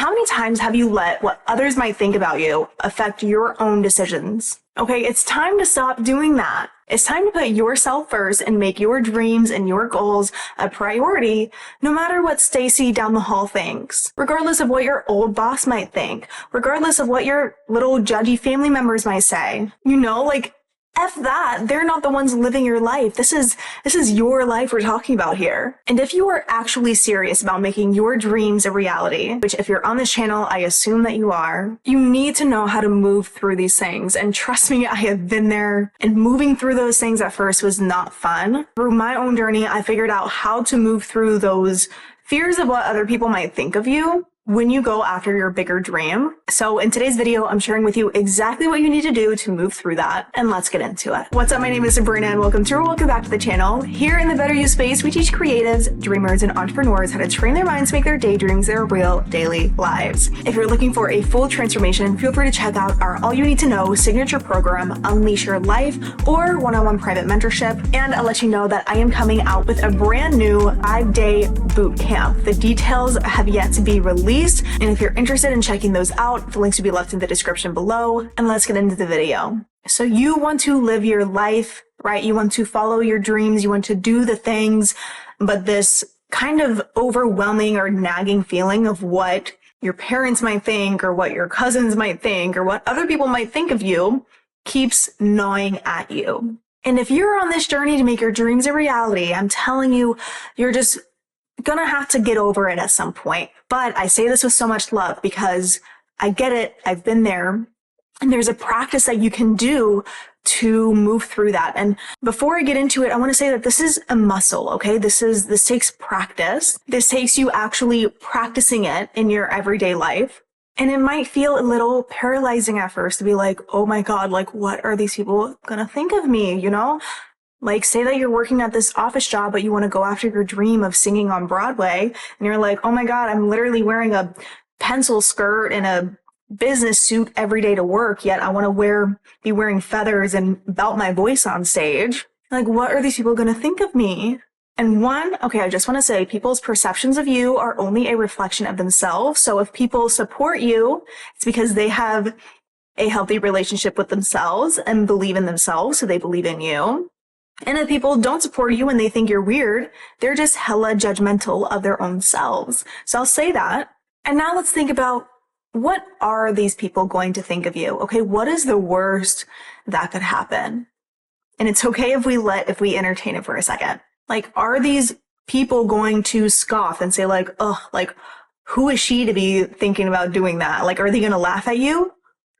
how many times have you let what others might think about you affect your own decisions? Okay, it's time to stop doing that. It's time to put yourself first and make your dreams and your goals a priority, no matter what Stacy down the hall thinks, regardless of what your old boss might think, regardless of what your little judgy family members might say. You know, like, F that. They're not the ones living your life. This is your life we're talking about here. And if you are actually serious about making your dreams a reality, which if you're on this channel, I assume that you are, you need to know how to move through these things. And trust me, I have been there, and moving through those things at first was not fun. Through my own journey, I figured out how to move through those fears of what other people might think of you when you go after your bigger dream. So in today's video, I'm sharing with you exactly what you need to do to move through that, and let's get into it. What's up? My name is Sabrina, and welcome back to the channel. Here in the Better You space, we teach creatives, dreamers, and entrepreneurs how to train their minds to make their daydreams their real daily lives. If you're looking for a full transformation, feel free to check out our All You Need to Know signature program, Unleash Your Life, or one-on-one private mentorship. And I'll let you know that I am coming out with a brand new 5-day boot camp. The details have yet to be released, and if you're interested in checking those out, the links will be left in the description below. And let's get into the video. So you want to live your life, right? You want to follow your dreams, you want to do the things, but this kind of overwhelming or nagging feeling of what your parents might think, or what your cousins might think, or what other people might think of you keeps gnawing at you. And if you're on this journey to make your dreams a reality, I'm telling you, you're just gonna have to get over it at some point. But I say this with so much love because I get it. I've been there, and there's a practice that you can do to move through that. And before I get into it, I want to say that this is a muscle, okay? This takes practice. This takes you actually practicing it in your everyday life. And it might feel a little paralyzing at first to be like, oh my God, like, what are these people gonna think of me, you know? Like, say that you're working at this office job, but you want to go after your dream of singing on Broadway, and you're like, oh my God, I'm literally wearing a pencil skirt and a business suit every day to work, yet I want to be wearing feathers and belt my voice on stage. Like, what are these people going to think of me? And I just want to say, people's perceptions of you are only a reflection of themselves. So if people support you, it's because they have a healthy relationship with themselves and believe in themselves, so they believe in you. And if people don't support you and they think you're weird, they're just hella judgmental of their own selves. So I'll say that. And now let's think about, what are these people going to think of you? Okay, what is the worst that could happen? And it's okay if we entertain it for a second. Like, are these people going to scoff and say like, oh, like, who is she to be thinking about doing that? Like, are they going to laugh at you?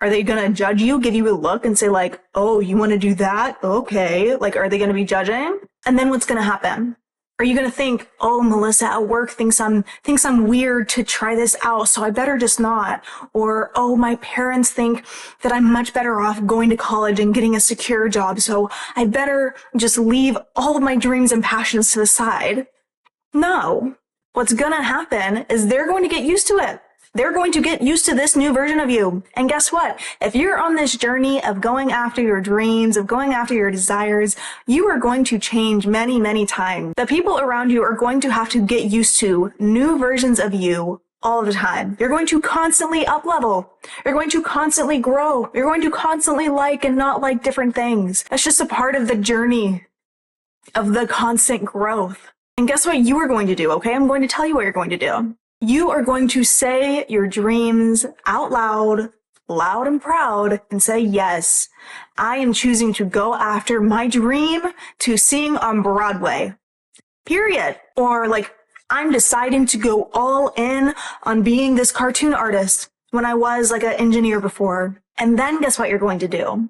Are they going to judge you, give you a look and say like, oh, you want to do that? Okay. Like, are they going to be judging? And then what's going to happen? Are you going to think, oh, Melissa at work thinks I'm weird to try this out, so I better just not. Or, oh, my parents think that I'm much better off going to college and getting a secure job, so I better just leave all of my dreams and passions to the side. No. What's going to happen is they're going to get used to it. They're going to get used to this new version of you. And guess what? If you're on this journey of going after your dreams, of going after your desires, you are going to change many, many times. The people around you are going to have to get used to new versions of you all the time. You're going to constantly up level. You're going to constantly grow. You're going to constantly like and not like different things. That's just a part of the journey of the constant growth. And guess what you are going to do, okay? I'm going to tell you what you're going to do. You are going to say your dreams out loud, loud and proud, and say, yes, I am choosing to go after my dream to sing on Broadway, period. Or like, I'm deciding to go all in on being this cartoon artist when I was like an engineer before. And then guess what you're going to do?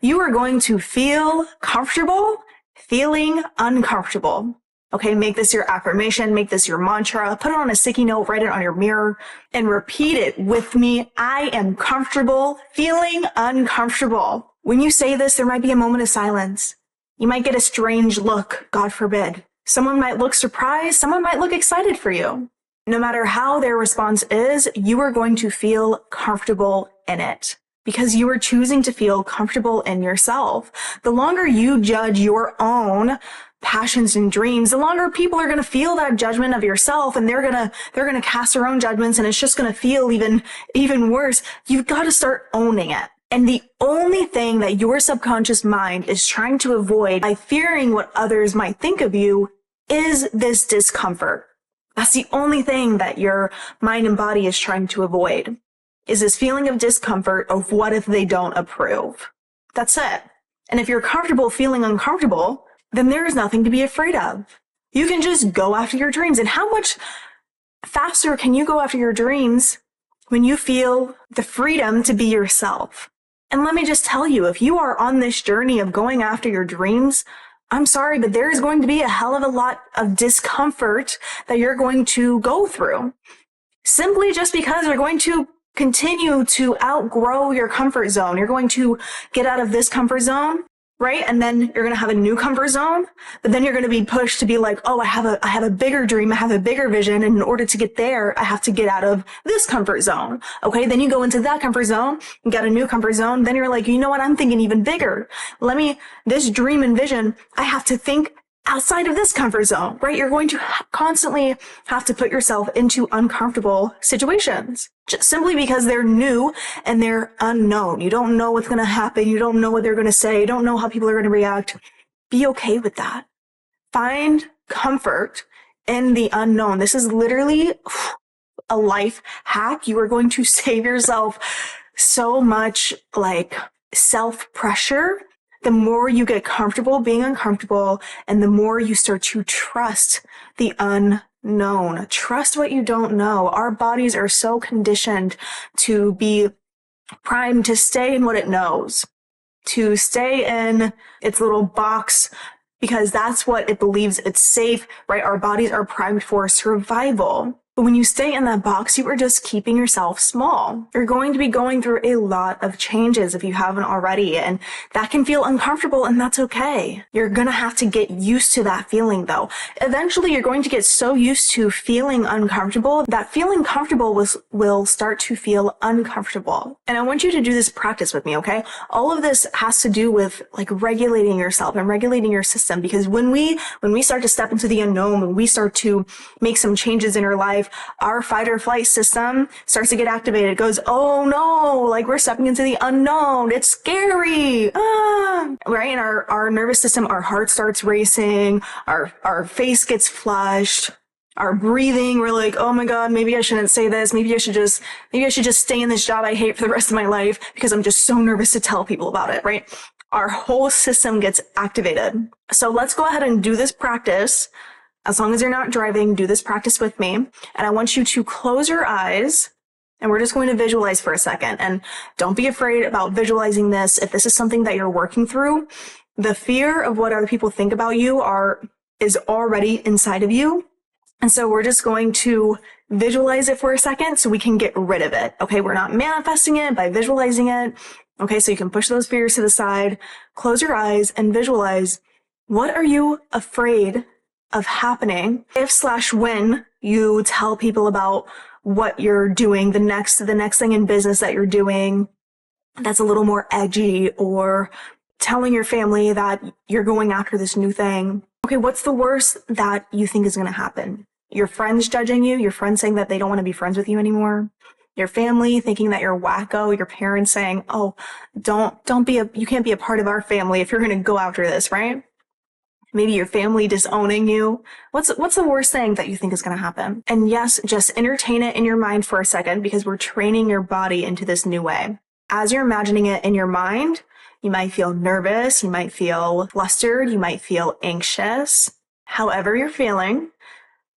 You are going to feel comfortable feeling uncomfortable. Okay, make this your affirmation, make this your mantra, put it on a sticky note, write it on your mirror, and repeat it with me. I am comfortable feeling uncomfortable. When you say this, there might be a moment of silence. You might get a strange look, God forbid. Someone might look surprised, someone might look excited for you. No matter how their response is, you are going to feel comfortable in it, because you are choosing to feel comfortable in yourself. The longer you judge your own passions and dreams, the longer people are going to feel that judgment of yourself, and they're going to cast their own judgments, and it's just going to feel even worse. You've got to start owning it. And the only thing that your subconscious mind is trying to avoid by fearing what others might think of you is this discomfort. That's the only thing that your mind and body is trying to avoid, is this feeling of discomfort of what if they don't approve. That's it. And if you're comfortable feeling uncomfortable, then there is nothing to be afraid of. You can just go after your dreams. And how much faster can you go after your dreams when you feel the freedom to be yourself? And let me just tell you, if you are on this journey of going after your dreams, I'm sorry, but there is going to be a hell of a lot of discomfort that you're going to go through. Simply just because you're going to continue to outgrow your comfort zone. You're going to get out of this comfort zone, right? And then you're going to have a new comfort zone, but then you're going to be pushed to be like, oh, I have a bigger dream. I have a bigger vision. And in order to get there, I have to get out of this comfort zone. Okay. Then you go into that comfort zone and get a new comfort zone. Then you're like, you know what? I'm thinking even bigger. This dream and vision, I have to think outside of this comfort zone, right? You're going to constantly have to put yourself into uncomfortable situations just simply because they're new and they're unknown. You don't know what's going to happen. You don't know what they're going to say. You don't know how people are going to react. Be okay with that. Find comfort in the unknown. This is literally a life hack. You are going to save yourself so much self-pressure. The more you get comfortable being uncomfortable, and the more you start to trust the unknown. Trust what you don't know. Our bodies are so conditioned to be primed to stay in what it knows, to stay in its little box, because that's what it believes it's safe, right? Our bodies are primed for survival. But when you stay in that box, you are just keeping yourself small. You're going to be going through a lot of changes if you haven't already, and that can feel uncomfortable, and that's okay. You're going to have to get used to that feeling though. Eventually, you're going to get so used to feeling uncomfortable that feeling comfortable will start to feel uncomfortable. And I want you to do this practice with me, okay? All of this has to do with regulating yourself and regulating your system, because when we start to step into the unknown, when we start to make some changes in our life, our fight or flight system starts to get activated. It goes, oh no, we're stepping into the unknown. It's scary. Right? And our nervous system, our heart starts racing, our face gets flushed, our breathing, we're like, oh my God, maybe I shouldn't say this. Maybe I should just stay in this job I hate for the rest of my life because I'm just so nervous to tell people about it, right? Our whole system gets activated. So let's go ahead and do this practice. As long as you're not driving, do this practice with me. And I want you to close your eyes, and we're just going to visualize for a second. And don't be afraid about visualizing this. If this is something that you're working through, the fear of what other people think about you is already inside of you. And so we're just going to visualize it for a second so we can get rid of it. Okay, we're not manifesting it by visualizing it. Okay, so you can push those fears to the side, close your eyes, and visualize, what are you afraid of happening if/when you tell people about what you're doing, the next thing in business that you're doing that's a little more edgy, or telling your family that you're going after this new thing. Okay, what's the worst that you think is going to happen? Your friends judging you, your friends saying that they don't want to be friends with you anymore, your family thinking that you're wacko, your parents saying, oh, you can't be a part of our family if you're going to go after this, right? Maybe your family disowning you. What's the worst thing that you think is going to happen? And yes, just entertain it in your mind for a second, because we're training your body into this new way. As you're imagining it in your mind, you might feel nervous, you might feel flustered, you might feel anxious. However you're feeling,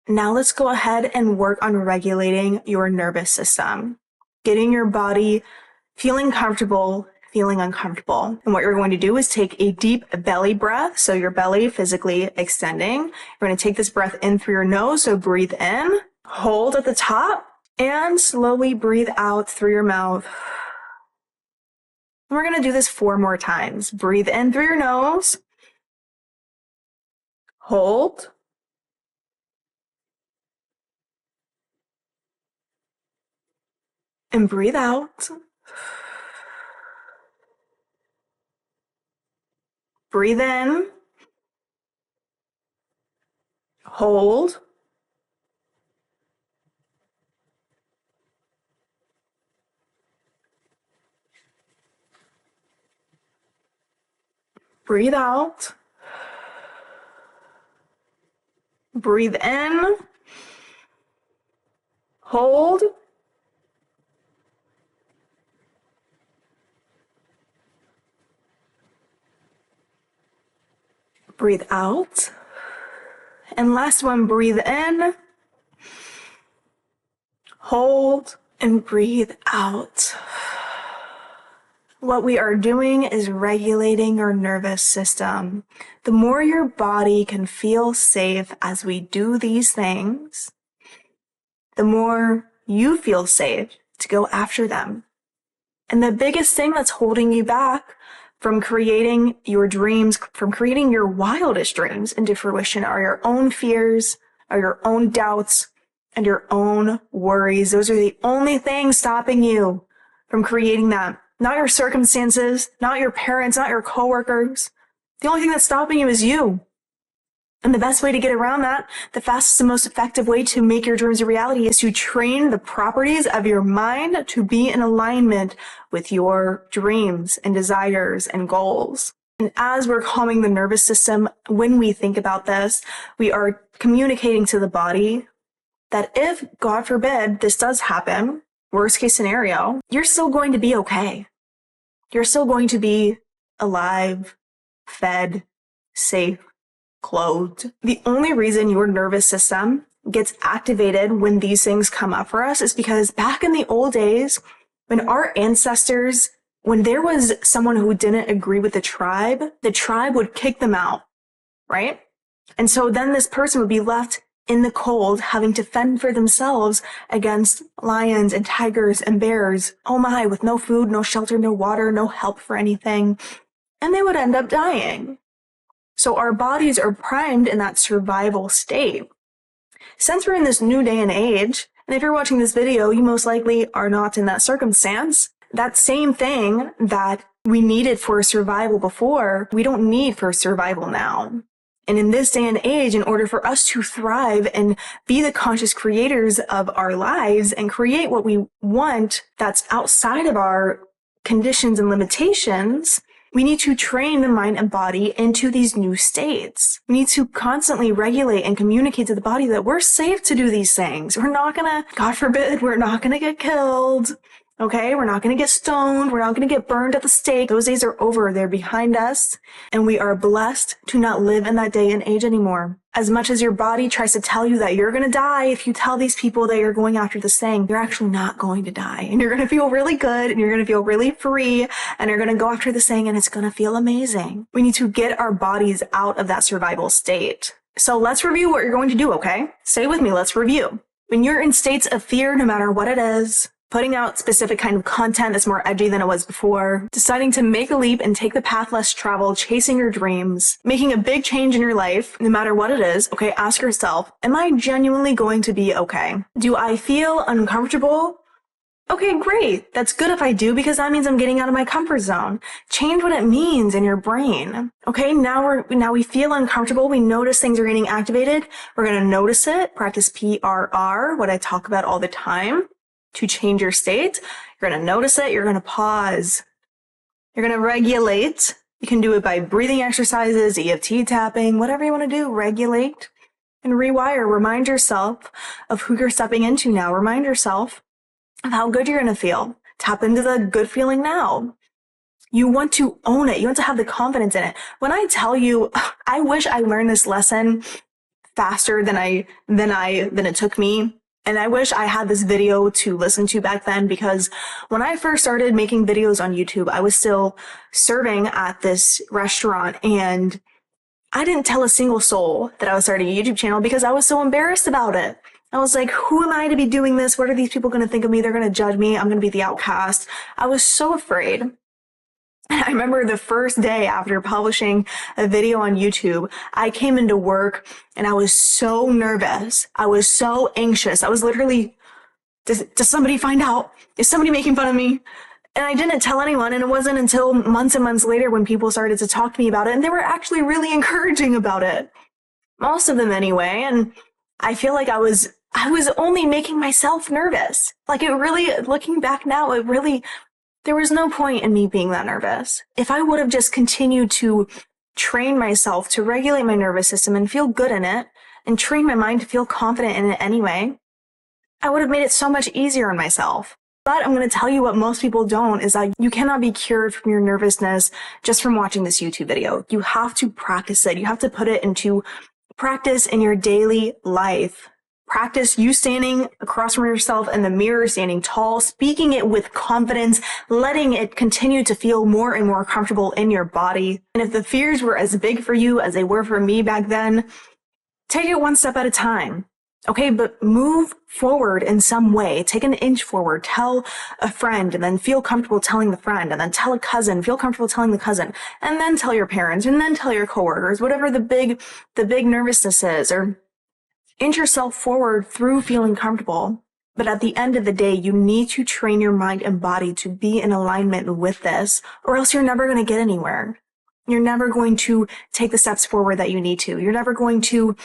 now let's go ahead and work on regulating your nervous system, getting your body feeling comfortable, feeling uncomfortable. And what you're going to do is take a deep belly breath. So your belly physically extending. You're going to take this breath in through your nose. So breathe in, hold at the top, and slowly breathe out through your mouth. And we're going to do this 4 more times. Breathe in through your nose, hold, and breathe out. Breathe in hold, breathe out, breathe in, hold, breathe out, and last one, breathe in, hold, and breathe out. What we are doing is regulating our nervous system. The more your body can feel safe as we do these things, the more you feel safe to go after them. And the biggest thing that's holding you back from creating your dreams, from creating your wildest dreams into fruition are your own fears, are your own doubts, and your own worries. Those are the only things stopping you from creating that. Not your circumstances, not your parents, not your coworkers. The only thing that's stopping you is you. And the best way to get around that, the fastest and most effective way to make your dreams a reality is to train the properties of your mind to be in alignment with your dreams and desires and goals. And as we're calming the nervous system, when we think about this, we are communicating to the body that if, God forbid, this does happen, worst case scenario, you're still going to be okay. You're still going to be alive, fed, safe, clothed. The only reason your nervous system gets activated when these things come up for us is because back in the old days, when our ancestors, when there was someone who didn't agree with the tribe would kick them out, right? And so then this person would be left in the cold, having to fend for themselves against lions and tigers and bears. Oh my, with no food, no shelter, no water, no help for anything. And they would end up dying. So our bodies are primed in that survival state. Since we're in this new day and age, and if you're watching this video, you most likely are not in that circumstance, that same thing that we needed for survival before, we don't need for survival now. And in this day and age, in order for us to thrive and be the conscious creators of our lives and create what we want that's outside of our conditions and limitations, we need to train the mind and body into these new states. We need to constantly regulate and communicate to the body that we're safe to do these things. We're not gonna, God forbid, we're not gonna get killed. Okay, we're not going to get stoned. We're not going to get burned at the stake. Those days are over. They're behind us. And we are blessed to not live in that day and age anymore. As much as your body tries to tell you that you're going to die, if you tell these people that you're going after this thing, you're actually not going to die. And you're going to feel really good and you're going to feel really free and you're going to go after this thing and it's going to feel amazing. We need to get our bodies out of that survival state. So let's review what you're going to do, okay? Stay with me. Let's review. When you're in states of fear, no matter what it is, putting out specific kind of content that's more edgy than it was before, deciding to make a leap and take the path less traveled, chasing your dreams, making a big change in your life, no matter what it is, okay, ask yourself, am I genuinely going to be okay? Do I feel uncomfortable? Okay, great. That's good if I do, because that means I'm getting out of my comfort zone. Change what it means in your brain. Okay, now we feel uncomfortable. We notice things are getting activated. We're going to notice it. Practice PRR, what I talk about all the time. To change your state, you're going to notice it, you're going to pause. You're going to regulate. You can do it by breathing exercises, EFT tapping, whatever you want to do, regulate. And rewire, remind yourself of who you're stepping into now. Remind yourself of how good you're going to feel. Tap into the good feeling now. You want to own it. You want to have the confidence in it. When I tell you, I wish I learned this lesson faster than it took me. And I wish I had this video to listen to back then, because when I first started making videos on YouTube, I was still serving at this restaurant and I didn't tell a single soul that I was starting a YouTube channel because I was so embarrassed about it. I was like, who am I to be doing this? What are these people going to think of me? They're going to judge me. I'm going to be the outcast. I was so afraid. I remember the first day after publishing a video on YouTube, I came into work and I was so nervous. I was so anxious. I was literally, does somebody find out? Is somebody making fun of me? And I didn't tell anyone. And it wasn't until months and months later when people started to talk to me about it. And they were actually really encouraging about it. most of them anyway. And I feel like I was only making myself nervous. Like it really, looking back now, there was no point in me being that nervous. If I would have just continued to train myself to regulate my nervous system and feel good in it, and train my mind to feel confident in it anyway, I would have made it so much easier on myself. But I'm going to tell you what most people don't, is that you cannot be cured from your nervousness just from watching this YouTube video. You have to practice it. You have to put it into practice in your daily life. Practice you standing across from yourself in the mirror, standing tall, speaking it with confidence, letting it continue to feel more and more comfortable in your body. And if the fears were as big for you as they were for me back then, take it one step at a time. Okay, but move forward in some way. Take an inch forward. Tell a friend, and then feel comfortable telling the friend, and then tell a cousin, feel comfortable telling the cousin, and then tell your parents, and then tell your coworkers, whatever the big nervousness is, or inch yourself forward through feeling comfortable. But at the end of the day, you need to train your mind and body to be in alignment with this, or else you're never going to get anywhere. You're never going to take the steps forward that you need to. You're never going to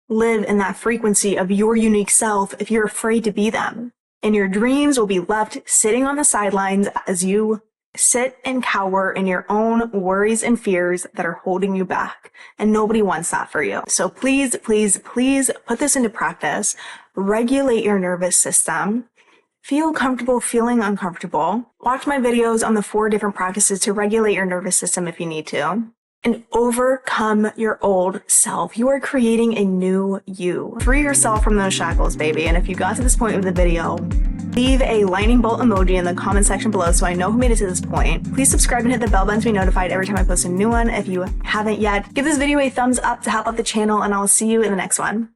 live in that frequency of your unique self if you're afraid to be them. And your dreams will be left sitting on the sidelines as you sit and cower in your own worries and fears that are holding you back. And nobody wants that for you. So please, please, please put this into practice. Regulate your nervous system. Feel comfortable feeling uncomfortable. Watch my videos on the 4 different practices to regulate your nervous system if you need to. And overcome your old self. You are creating a new you. Free yourself from those shackles, baby. And if you got to this point of the video, leave a lightning bolt emoji in the comment section below so I know who made it to this point. Please subscribe and hit the bell button to be notified every time I post a new one if you haven't yet. Give this video a thumbs up to help out the channel, and I'll see you in the next one.